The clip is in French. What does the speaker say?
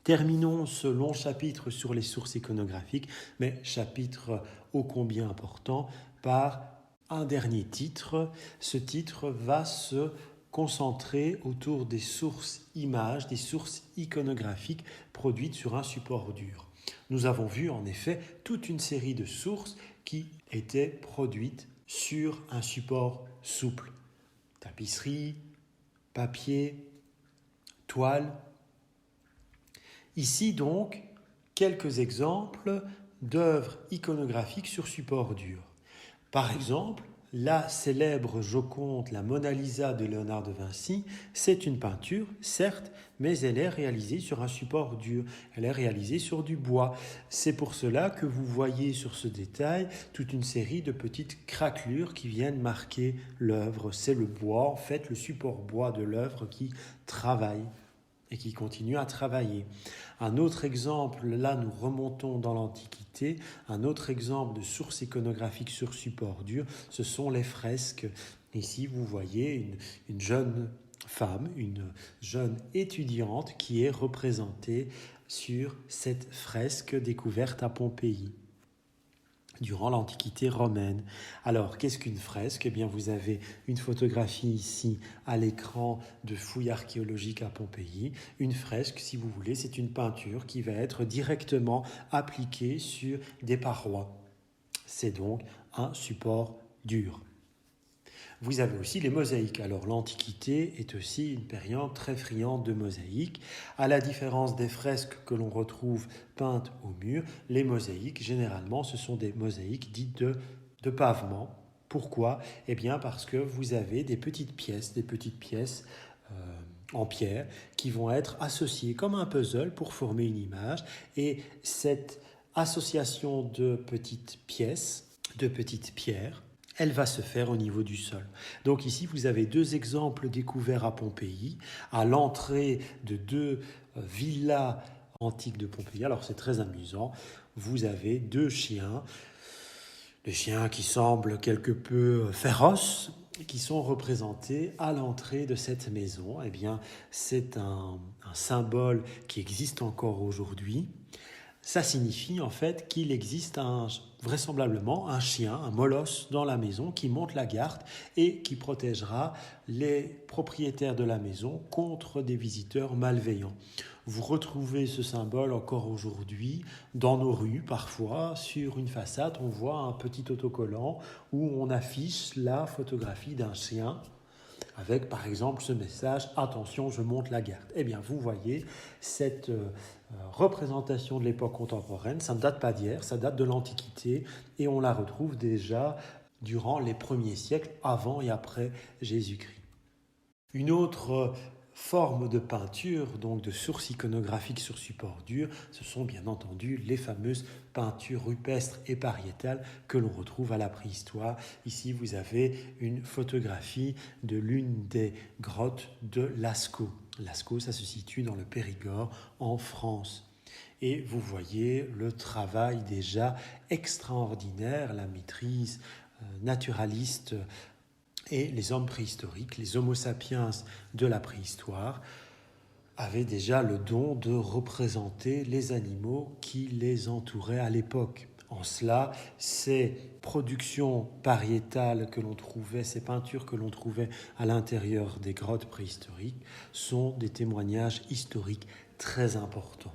Terminons ce long chapitre sur les sources iconographiques, mais chapitre ô combien important, par un dernier titre. Ce titre va se concentrer autour des sources images, des sources iconographiques produites sur un support dur. Nous avons vu en effet toute une série de sources qui étaient produites sur un support souple. Tapisserie, papier, toile. Ici donc, quelques exemples d'œuvres iconographiques sur support dur. Par exemple, la célèbre Joconde, la Mona Lisa de Léonard de Vinci, c'est une peinture, certes, mais elle est réalisée sur un support dur, elle est réalisée sur du bois. C'est pour cela que vous voyez sur ce détail toute une série de petites craquelures qui viennent marquer l'œuvre. C'est le bois, en fait, le support bois de l'œuvre qui travaille et qui continue à travailler. Un autre exemple, là nous remontons dans l'Antiquité, un autre exemple de source iconographique sur support dur, ce sont les fresques. Ici vous voyez une jeune femme, une jeune étudiante qui est représentée sur cette fresque découverte à Pompéi durant l'Antiquité romaine. Alors, qu'est-ce qu'une fresque ? Eh bien, vous avez une photographie ici à l'écran de fouilles archéologiques à Pompéi. Une fresque, si vous voulez, c'est une peinture qui va être directement appliquée sur des parois. C'est donc un support dur. Vous avez aussi les mosaïques. Alors l'Antiquité est aussi une période très friande de mosaïques. À la différence des fresques que l'on retrouve peintes au mur, les mosaïques, généralement, ce sont des mosaïques dites de pavement. Pourquoi ? Eh bien parce que vous avez des petites pièces en pierre qui vont être associées comme un puzzle pour former une image. Et cette association de petites pièces, de petites pierres, elle va se faire au niveau du sol. Donc ici, vous avez deux exemples découverts à Pompéi, à l'entrée de deux villas antiques de Pompéi. Alors c'est très amusant. Vous avez deux chiens qui semblent quelque peu féroces, qui sont représentés à l'entrée de cette maison. Eh bien, c'est un symbole qui existe encore aujourd'hui. Ça signifie en fait qu'il existe vraisemblablement un chien, un molosse dans la maison qui monte la garde et qui protégera les propriétaires de la maison contre des visiteurs malveillants. Vous retrouvez ce symbole encore aujourd'hui dans nos rues parfois. Sur une façade, on voit un petit autocollant où on affiche la photographie d'un chien avec par exemple ce message « Attention, je monte la garde ». Eh bien, vous voyez, cette représentation de l'époque contemporaine, ça ne date pas d'hier, ça date de l'Antiquité et on la retrouve déjà durant les premiers siècles, avant et après Jésus-Christ. Une autre forme de peinture, donc de source iconographique sur support dur, ce sont bien entendu les fameuses peintures rupestres et pariétales que l'on retrouve à la préhistoire. Ici, vous avez une photographie de l'une des grottes de Lascaux. Lascaux, ça se situe dans le Périgord, en France. Et vous voyez le travail déjà extraordinaire, la maîtrise naturaliste et les hommes préhistoriques, les Homo sapiens de la préhistoire, avaient déjà le don de représenter les animaux qui les entouraient à l'époque. En cela, ces productions pariétales que l'on trouvait, ces peintures que l'on trouvait à l'intérieur des grottes préhistoriques, sont des témoignages historiques très importants.